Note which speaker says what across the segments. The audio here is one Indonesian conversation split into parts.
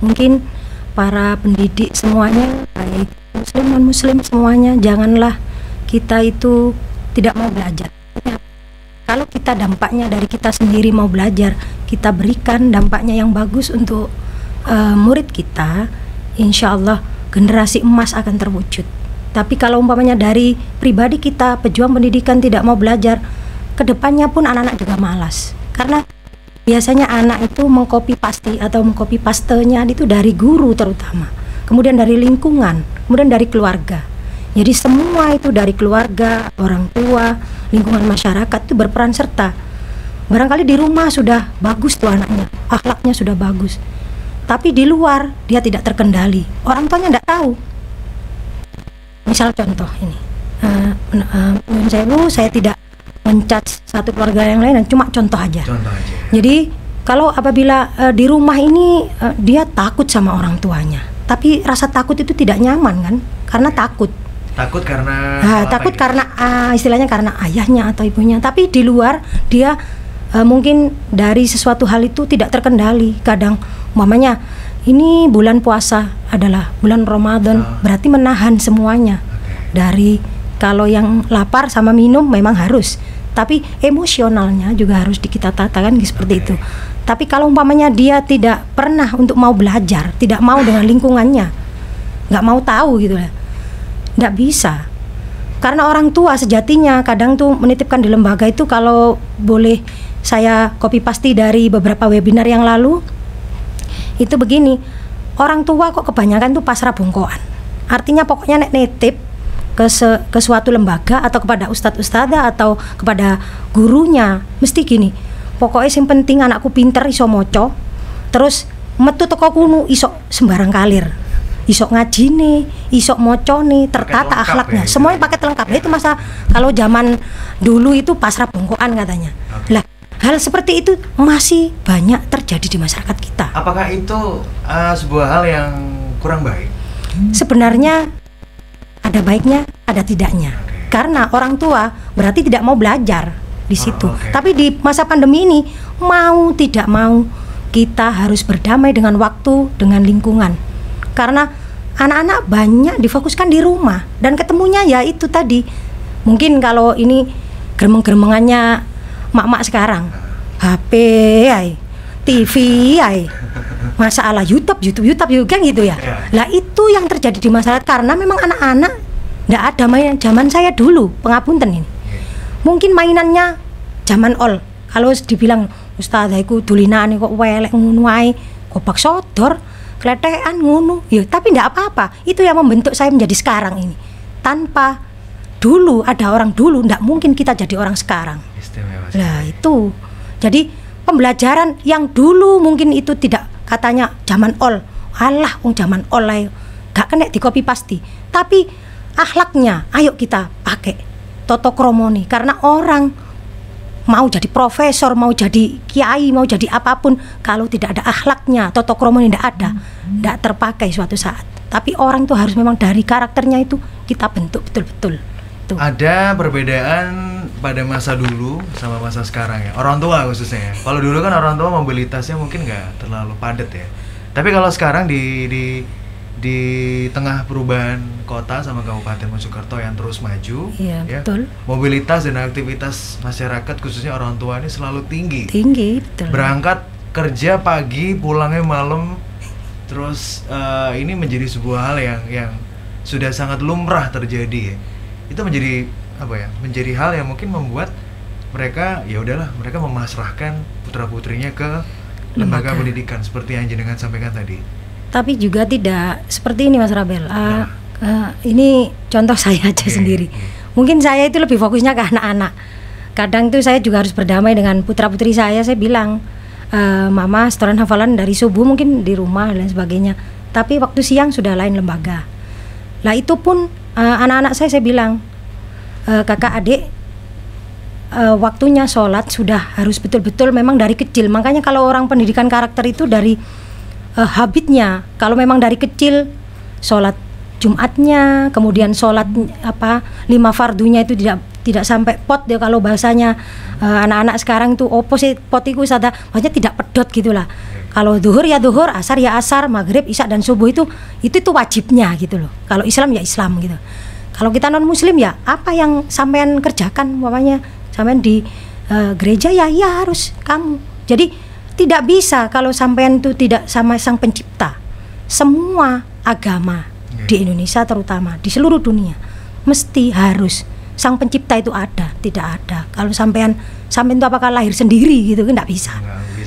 Speaker 1: mungkin para pendidik semuanya, baik muslim non muslim semuanya, janganlah kita itu tidak mau belajar. Kalau kita dampaknya dari kita sendiri mau belajar, kita berikan dampaknya yang bagus untuk murid kita, insya Allah generasi emas akan terwujud. Tapi kalau umpamanya dari pribadi kita, pejuang pendidikan tidak mau belajar, kedepannya pun anak-anak juga malas. Karena biasanya anak itu mengcopy paste atau mengcopy pastenya itu dari guru terutama, kemudian dari lingkungan, kemudian dari keluarga. Jadi semua itu dari keluarga, orang tua, lingkungan masyarakat itu berperan serta. Barangkali di rumah sudah bagus tuh anaknya, akhlaknya sudah bagus, tapi di luar dia tidak terkendali, orang tuanya tidak tahu. Misal contoh ini, saya tidak mencaci satu keluarga yang lain, cuma contoh aja. Jadi kalau apabila di rumah ini dia takut sama orang tuanya, tapi rasa takut itu tidak nyaman kan, karena takut karena takut karena istilahnya karena ayahnya atau ibunya. Tapi di luar dia mungkin dari sesuatu hal itu tidak terkendali. Kadang umpamanya ini bulan puasa adalah bulan Ramadan, berarti menahan semuanya. Dari kalau yang lapar sama minum memang harus, tapi emosionalnya juga harus kita tatakan seperti itu. Tapi kalau umpamanya dia tidak pernah untuk mau belajar, tidak mau dengan lingkungannya, nggak mau tahu gitu lah, nggak bisa. Karena orang tua sejatinya kadang tuh menitipkan di lembaga itu, kalau boleh saya copy paste dari beberapa webinar yang lalu, itu begini, orang tua kok kebanyakan tuh pasrah bongkoan. Artinya pokoknya nitip ke suatu lembaga atau kepada ustadz-ustadzah atau kepada gurunya, mesti gini, pokoknya yang penting anakku pinter iso moco, terus metu teko kunu iso sembarang kalir, iso ngajine, iso mocone, tertata akhlaknya, semuanya paket lengkap. Itu masa kalau zaman dulu itu pasrah bongkoan katanya. Lah, hal seperti itu masih banyak terjadi di masyarakat kita.
Speaker 2: Apakah itu sebuah hal yang kurang baik?
Speaker 1: Sebenarnya ada baiknya, ada tidaknya. Karena orang tua berarti tidak mau belajar di situ. Tapi di masa pandemi ini, mau tidak mau kita harus berdamai dengan waktu, dengan lingkungan. Karena anak-anak banyak difokuskan di rumah dan ketemunya ya itu tadi. Mungkin kalau ini geremeng-geremengannya mak-mak sekarang, HP, TV, masalah YouTube juga gitu ya. Lah itu yang terjadi di masyarakat, karena memang anak-anak nggak ada main zaman saya dulu, pengapunten ini. Mungkin mainannya zaman ol. Kalau dibilang ustazah iku dulinane kok welek ngono ae, gobak sodor, kletekan ngono. Ya, tapi nggak apa-apa. Itu yang membentuk saya menjadi sekarang ini. Tanpa dulu ada orang dulu, nggak mungkin kita jadi orang sekarang. Lah itu. Jadi pembelajaran yang dulu mungkin itu tidak, katanya zaman ol, alah zaman ol ae, gak kena di copy paste. Tapi akhlaknya ayo kita pakai toto kromoni, karena orang mau jadi profesor, mau jadi kiai, mau jadi apapun, kalau tidak ada akhlaknya, toto kromoni tidak ada, tidak terpakai suatu saat. Tapi orang tuh harus memang dari karakternya itu kita bentuk betul-betul.
Speaker 2: Ada perbedaan pada masa dulu sama masa sekarang ya, orang tua khususnya ya. Kalau dulu kan orang tua mobilitasnya mungkin nggak terlalu padat ya. Tapi kalau sekarang di tengah perubahan kota sama Kabupaten Mojokerto yang terus maju, ya, betul. Mobilitas dan aktivitas masyarakat khususnya orang tua ini selalu tinggi.
Speaker 1: Betul.
Speaker 2: Berangkat kerja pagi, pulangnya malam, terus ini menjadi sebuah hal yang sudah sangat lumrah terjadi ya. Itu menjadi apa ya? Menjadi hal yang mungkin membuat mereka ya udahlah, mereka memasrahkan putra-putrinya ke lembaga pendidikan seperti yang jenengan sampaikan tadi. Tapi juga tidak seperti ini Mas Rabel.
Speaker 1: Ini contoh saya aja sendiri. Mungkin saya itu lebih fokusnya ke anak-anak. Kadang tuh saya juga harus berdamai dengan putra-putri saya. Saya bilang, Mama setoran hafalan dari subuh mungkin di rumah dan sebagainya. Tapi waktu siang sudah lain lembaga. Lah itu pun anak-anak saya bilang, kakak adik, waktunya sholat sudah harus betul-betul memang dari kecil. Makanya kalau orang pendidikan karakter itu dari habitnya, kalau memang dari kecil sholat Jumatnya, kemudian sholat 5 fardunya itu tidak sampai pot ya, kalau bahasanya anak-anak sekarang itu opposite pot itu maksudnya tidak pedot gitulah. Kalau duhur ya duhur, asar ya asar, maghrib, isya dan subuh itu wajibnya gitu loh. Kalau Islam ya Islam gitu. Kalau kita non Muslim ya apa yang sampean kerjakan, umpamanya sampean di gereja ya harus kamu. Jadi tidak bisa kalau sampean itu tidak sama Sang Pencipta. Semua agama di Indonesia terutama di seluruh dunia mesti harus Sang Pencipta itu ada, tidak ada. Kalau sampean itu apakah lahir sendiri gitu kan enggak bisa.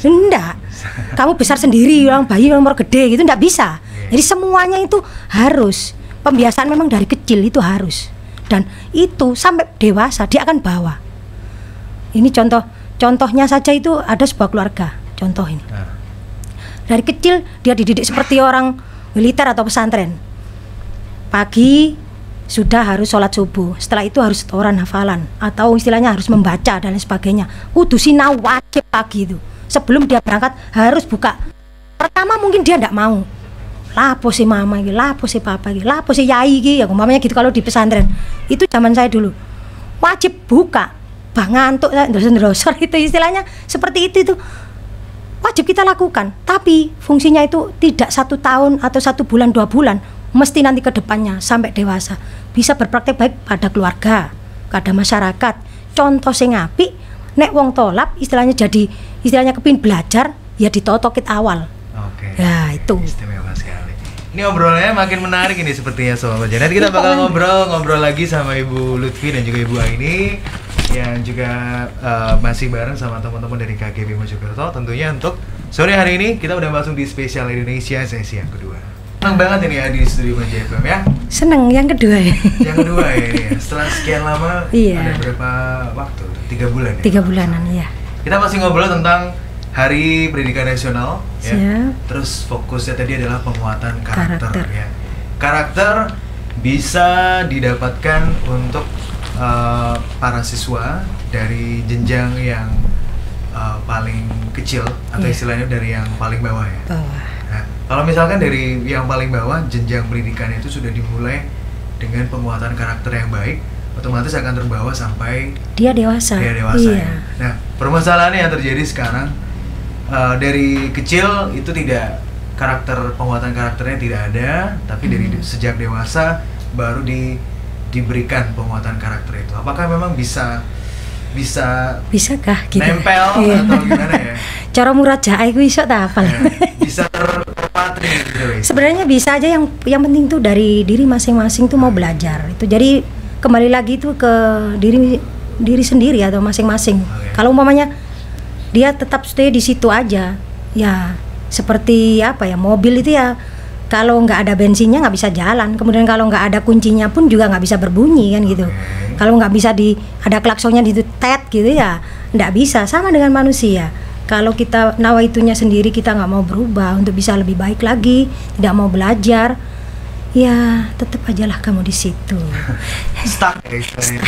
Speaker 1: Enggak. Kamu besar sendiri, orang bayi umur gede gitu enggak bisa. Jadi semuanya itu harus pembiasaan memang dari kecil itu harus. Dan itu sampai dewasa dia akan bawa. Ini contohnya saja itu ada sebuah keluarga. Contoh ini. Dari kecil dia dididik seperti orang militer atau pesantren. Pagi sudah harus sholat subuh, setelah itu harus setoran hafalan atau istilahnya harus membaca dan lain sebagainya. Kudu sinau wajib pagi itu. Sebelum dia berangkat harus buka. Pertama mungkin dia tidak mau. Lapo si mama iki, lapo si papa iki, lapo si yai iki, ya umpamanya gitu kalau di pesantren. Itu zaman saya dulu. Wajib buka. Ngantuk ndosor itu istilahnya seperti itu. Wajib kita lakukan, tapi fungsinya itu tidak 1 tahun atau 1 bulan 2 bulan, mesti nanti ke depannya sampai dewasa bisa berpraktek baik pada keluarga, pada masyarakat. Contoh sing apik, nek wong tolap istilahnya kepin belajar ya ditotokit awal.
Speaker 2: Oke.
Speaker 1: Ya itu.
Speaker 2: Istimewa sekali. Ini obrolannya makin menarik ini sepertinya Sobat Baja. Nanti kita bakal ngobrol lagi sama Ibu Lutfi dan juga Ibu Aini yang juga masih bareng sama teman-teman dari KGB Mojokerto. Tentunya untuk sore hari ini kita udah masuk di spesial Indonesia sesi yang kedua. Senang banget ini ya di studio Baja FM ya.
Speaker 1: Seneng yang kedua ya.
Speaker 2: Yang kedua ya ini ya. Setelah sekian lama ada berapa waktu? 3 bulan ya?
Speaker 1: 3 bulanan ya.
Speaker 2: Kita masih ngobrol tentang Hari Pendidikan Nasional ya.
Speaker 1: Siap.
Speaker 2: Terus fokusnya tadi adalah penguatan karakter. Ya. Karakter bisa didapatkan untuk para siswa dari jenjang yang paling kecil atau istilahnya dari yang paling bawah ya. Nah, kalau misalkan dari yang paling bawah, jenjang pendidikan itu sudah dimulai dengan penguatan karakter yang baik, otomatis akan terbawa sampai
Speaker 1: dia dewasa.
Speaker 2: Iya. Ya. Nah, permasalahannya yang terjadi sekarang dari kecil itu tidak penguatan karakternya tidak ada, tapi dari sejak dewasa baru diberikan penguatan karakter itu. Apakah memang bisakah
Speaker 1: gitu?
Speaker 2: Nempel atau gimana ya?
Speaker 1: Cara murajaah iku iso ta apa?
Speaker 2: Bisa terpatri gitu.
Speaker 1: Sebenarnya bisa aja, yang penting tuh dari diri masing-masing tuh mau belajar. Itu jadi kembali lagi tuh ke diri sendiri atau masing-masing. Kalau umpamanya dia tetap stay di situ aja, ya seperti apa ya, mobil itu ya kalau nggak ada bensinnya nggak bisa jalan, kemudian kalau nggak ada kuncinya pun juga nggak bisa berbunyi kan gitu. Kalau nggak bisa ada klaksonnya di tet gitu ya nggak bisa. Sama dengan manusia, kalau kita nawaitunya sendiri kita nggak mau berubah untuk bisa lebih baik lagi, tidak mau belajar, ya tetap aja lah kamu di situ.
Speaker 2: Stuck ya istilahnya.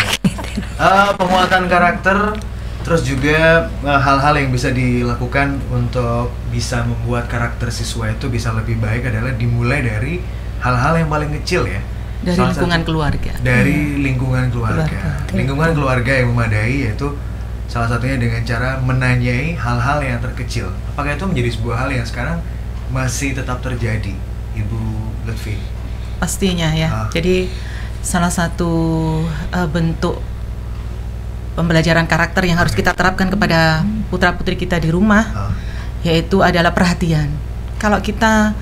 Speaker 2: Penguatan karakter. Terus juga hal-hal yang bisa dilakukan untuk bisa membuat karakter siswa itu bisa lebih baik adalah dimulai dari hal-hal yang paling kecil ya.
Speaker 3: Dari lingkungan keluarga.
Speaker 2: Dari lingkungan keluarga. Lingkungan keluarga yang memadai, yaitu salah satunya dengan cara menanyai hal-hal yang terkecil. Apakah itu menjadi sebuah hal yang sekarang masih tetap terjadi, Ibu Lutfi?
Speaker 3: Pastinya ya. Jadi salah satu bentuk pembelajaran karakter yang harus kita terapkan kepada putra-putri kita di rumah, yaitu adalah perhatian. Kalau kita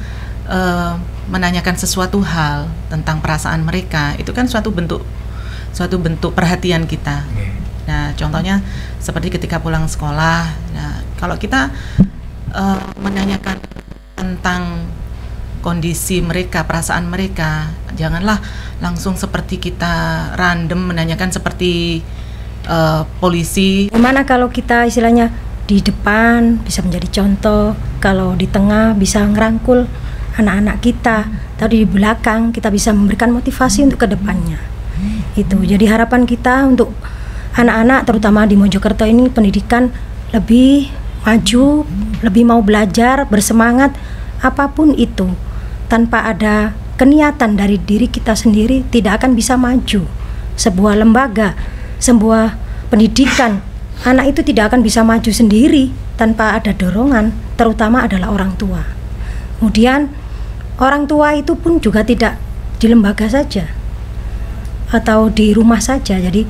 Speaker 3: menanyakan sesuatu hal tentang perasaan mereka, itu kan suatu bentuk perhatian kita. Nah, contohnya seperti ketika pulang sekolah. Nah, kalau kita menanyakan tentang kondisi mereka, perasaan mereka, janganlah langsung seperti kita random menanyakan seperti polisi. Gimana
Speaker 1: kalau kita istilahnya di depan bisa menjadi contoh, kalau di tengah bisa ngerangkul anak-anak kita, tadi di belakang kita bisa memberikan motivasi untuk kedepannya. Itu jadi harapan kita untuk anak-anak terutama di Mojokerto ini, pendidikan lebih maju, lebih mau belajar, bersemangat apapun itu. Tanpa ada keniatan dari diri kita sendiri tidak akan bisa maju. Sebuah lembaga, sebuah pendidikan anak itu tidak akan bisa maju sendiri tanpa ada dorongan, terutama adalah orang tua. Kemudian orang tua itu pun juga tidak di lembaga saja atau di rumah saja. Jadi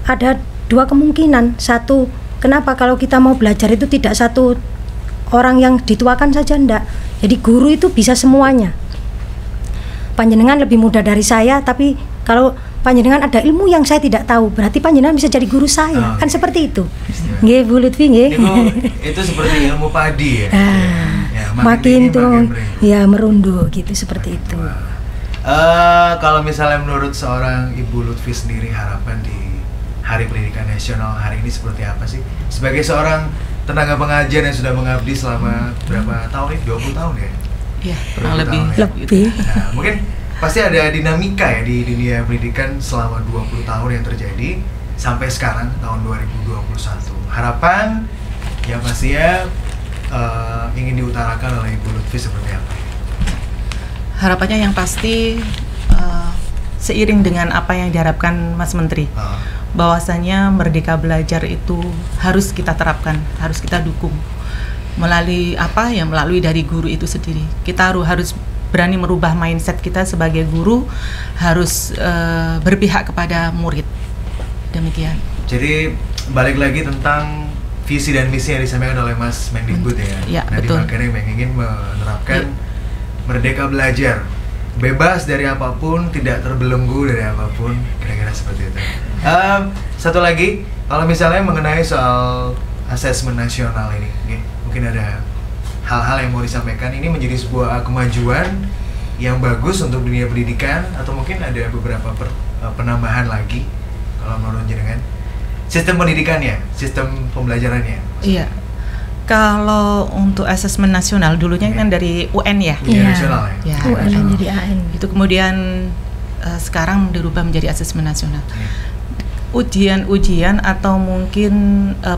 Speaker 1: ada dua kemungkinan. Satu, kenapa kalau kita mau belajar itu tidak satu orang yang dituakan saja, enggak. Jadi guru itu bisa semuanya. Panjenengan lebih muda dari saya, tapi kalau panjenengan ada ilmu yang saya tidak tahu, berarti panjenengan bisa jadi guru saya. Kan seperti itu. Nggih, Bu Lutfi nggih.
Speaker 2: Itu seperti ilmu padi ya.
Speaker 1: Ya, makin tuh ya merunduk gitu, seperti itu.
Speaker 2: Kalau misalnya menurut seorang Ibu Lutfi sendiri, harapan di Hari Pendidikan Nasional hari ini seperti apa sih? Sebagai seorang tenaga pengajar yang sudah mengabdi selama berapa tahun ini? 20 tahun ya?
Speaker 3: Iya, kurang lebih.
Speaker 2: Nah, mungkin pasti ada dinamika ya di dunia pendidikan selama 20 tahun yang terjadi sampai sekarang tahun 2021. Harapan yang pasti ya ingin diutarakan oleh Ibu Lutfi seperti apa?
Speaker 3: Harapannya yang pasti seiring dengan apa yang diharapkan Mas Menteri, bahwasanya Merdeka Belajar itu harus kita terapkan, harus kita dukung melalui apa ya, melalui dari guru itu sendiri. Kita harus berani merubah mindset kita sebagai guru, harus berpihak kepada murid. Demikian.
Speaker 2: Jadi balik lagi tentang visi dan misi yang disampaikan oleh Mas Mendikbud ya.
Speaker 3: Ya, betul.
Speaker 2: Makarim yang ingin menerapkan Merdeka Belajar, bebas dari apapun, tidak terbelenggu dari apapun, kira-kira seperti itu. Satu lagi, kalau misalnya mengenai soal asesmen nasional ini, mungkin ada hal-hal yang mau disampaikan. Ini menjadi sebuah kemajuan yang bagus untuk dunia pendidikan, atau mungkin ada beberapa penambahan lagi kalau menurut jenengan sistem pendidikannya, sistem pembelajarannya?
Speaker 3: Iya. Kalau untuk asesmen nasional dulunya kan dari UN ya.
Speaker 2: Ujian nasional ya.
Speaker 1: UN jadi AN.
Speaker 3: Itu kemudian sekarang dirubah menjadi asesmen nasional. Ujian-ujian atau mungkin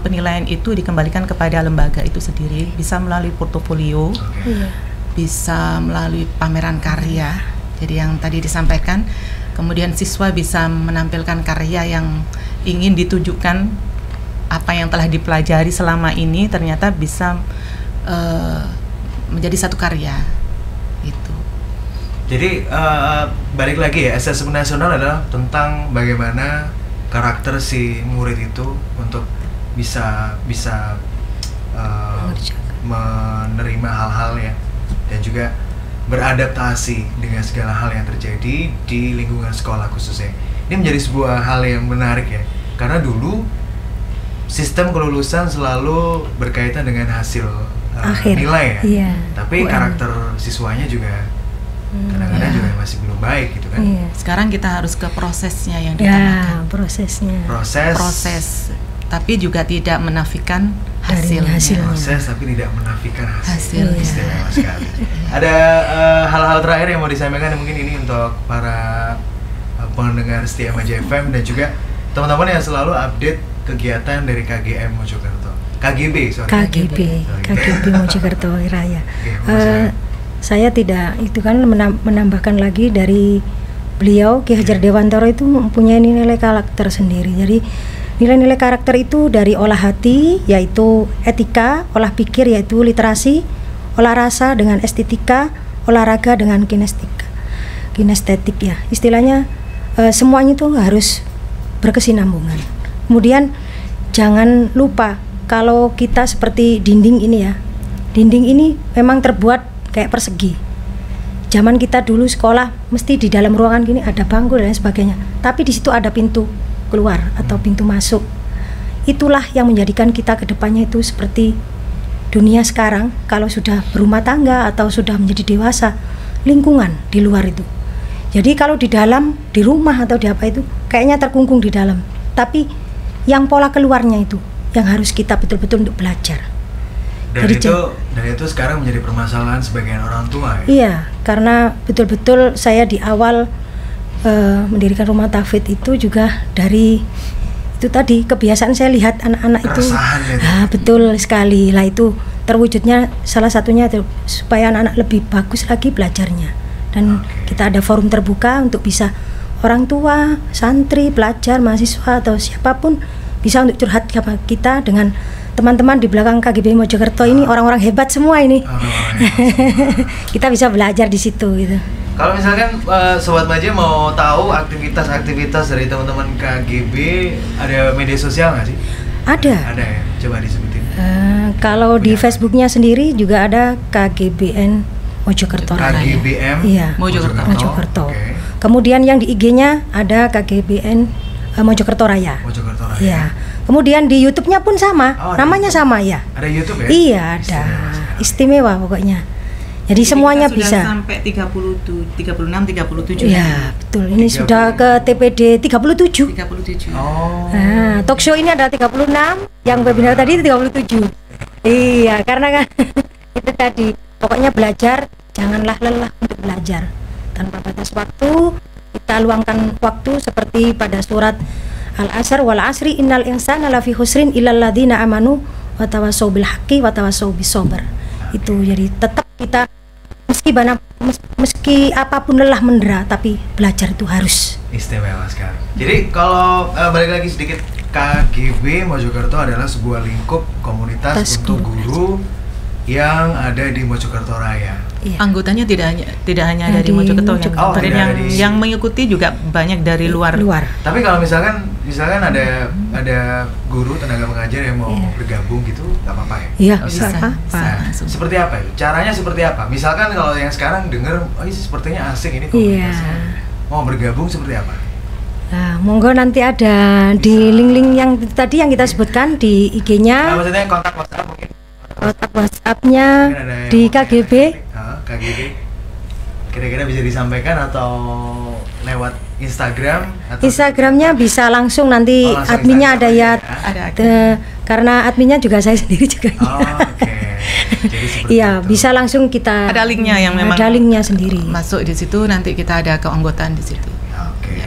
Speaker 3: penilaian itu dikembalikan kepada lembaga itu sendiri, bisa melalui portofolio, bisa melalui pameran karya. Jadi yang tadi disampaikan, kemudian siswa bisa menampilkan karya yang ingin ditujukan, apa yang telah dipelajari selama ini ternyata bisa menjadi satu karya itu.
Speaker 2: Jadi balik lagi ya, asesmen nasional adalah tentang bagaimana karakter si murid itu untuk bisa menerima hal-hal ya, dan juga beradaptasi dengan segala hal yang terjadi di lingkungan sekolah khususnya. Ini menjadi sebuah hal yang menarik ya, karena dulu sistem kelulusan selalu berkaitan dengan hasil nilai ya.
Speaker 1: Iya.
Speaker 2: Tapi karakter siswanya juga kadang-kadang juga masih belum baik gitu kan.
Speaker 3: Sekarang kita harus ke prosesnya yang ditamakan.
Speaker 1: Prosesnya.
Speaker 2: Proses.
Speaker 3: Tapi juga tidak menafikan hasilnya.
Speaker 2: Proses tapi tidak menafikan hasil. Istimewa sekali. Ada hal-hal terakhir yang mau disampaikan mungkin ini untuk para pendengar setia Maja FM dan juga teman-teman yang selalu update kegiatan dari KGM Mojokerto. KGB
Speaker 1: Mojokerto Raya. Saya tidak itu kan menambahkan lagi dari beliau Ki Hajar Dewantara itu mempunyai nilai karakter sendiri. Jadi nilai-nilai karakter itu dari olah hati yaitu etika, olah pikir yaitu literasi, olah rasa dengan estetika, olahraga dengan kinestetik ya. Istilahnya semuanya itu harus berkesinambungan. Kemudian jangan lupa kalau kita seperti dinding ini ya. Dinding ini memang terbuat kayak persegi. Zaman kita dulu sekolah mesti di dalam ruangan gini ada bangku dan sebagainya. Tapi di situ ada pintu keluar atau pintu masuk. Itulah yang menjadikan kita ke depannya itu seperti dunia sekarang kalau sudah berumah tangga atau sudah menjadi dewasa, lingkungan di luar itu. Jadi kalau di dalam, di rumah atau di apa itu kayaknya terkungkung di dalam. Tapi yang pola keluarnya itu yang harus kita betul-betul untuk belajar.
Speaker 2: Dan itu sekarang menjadi permasalahan sebagian orang tua ya?
Speaker 1: Iya, karena betul-betul saya di awal mendirikan rumah tahfidz itu juga dari itu tadi kebiasaan saya lihat anak-anak itu. Betul sekali. Lah itu terwujudnya salah satunya itu supaya anak-anak lebih bagus lagi belajarnya. Dan kita ada forum terbuka untuk bisa orang tua, santri, pelajar, mahasiswa atau siapapun bisa untuk curhat sama kita dengan teman-teman di belakang KGB Mojokerto ini, orang-orang hebat semua ini. Kita bisa belajar di situ gitu.
Speaker 2: Kalau misalkan Sobat Maja mau tahu aktivitas-aktivitas dari teman-teman KGB, ada media sosial nggak sih?
Speaker 1: Ada.
Speaker 2: Ada ya, coba disebutin.
Speaker 1: Kalau di Facebooknya sendiri juga ada KGBN Mojokerto Raya.
Speaker 2: KGBM
Speaker 1: iya, Mojokerto. Okay. Kemudian yang di IG-nya ada KGBN Mojokerto Raya.
Speaker 2: Mojokerto Raya.
Speaker 1: Iya. Kemudian di YouTube-nya pun sama, namanya sama ya.
Speaker 2: Ada YouTube ya?
Speaker 1: Iya, ada. Istimewa pokoknya. Jadi semuanya bisa.
Speaker 3: Sampai 36, 37.
Speaker 1: Ya, betul. Ini 30. Sudah ke TPD 37.
Speaker 3: 37.
Speaker 2: Oh.
Speaker 1: Nah, talk show ini ada 36, yang webinar tadi 37. Iya, karena kan itu tadi. Pokoknya belajar, janganlah lelah untuk belajar. Tanpa batas waktu, kita luangkan waktu seperti pada surat Al-Asr, wal asri innal insana lafi khusrin illal ladzina amanu wa tawassaw bil haqqi wa tawassaw bis sabr. Itu jadi tetap kita meski apapun lelah mendera, tapi belajar itu harus.
Speaker 2: Istimewa sekali. Jadi kalau balik lagi sedikit, KGB Mojokerto adalah sebuah lingkup komunitas untuk guru yang ada di Mojokerto Raya.
Speaker 3: Iya. Anggotanya tidak hanya dari Mojokerto, yang mengikuti juga banyak dari luar.
Speaker 2: Tapi kalau misalkan ada guru tenaga pengajar yang mau bergabung gitu, nggak apa-apa ya?
Speaker 1: Iya,
Speaker 3: bisa.
Speaker 2: Seperti apa itu? Caranya seperti apa? Misalkan kalau yang sekarang dengar, oh ini sepertinya asik ini komunitasnya. Mau bergabung seperti apa?
Speaker 1: Nah, monggo nanti ada di link-link yang tadi yang kita sebutkan di IG-nya.
Speaker 2: Nah, maksudnya kontak WhatsApp mungkin?
Speaker 1: Kontak WhatsApp-nya di KGB.
Speaker 2: KGB. Kira-kira bisa disampaikan atau lewat Instagram? Atau
Speaker 1: Instagramnya bisa langsung nanti adminnya ada ya. Karena adminnya juga saya sendiri juga. Iya, bisa langsung kita.
Speaker 3: Ada linknya yang memang.
Speaker 1: Ada linknya sendiri.
Speaker 3: Masuk di situ nanti kita ada keanggotaan di situ.
Speaker 2: Oke.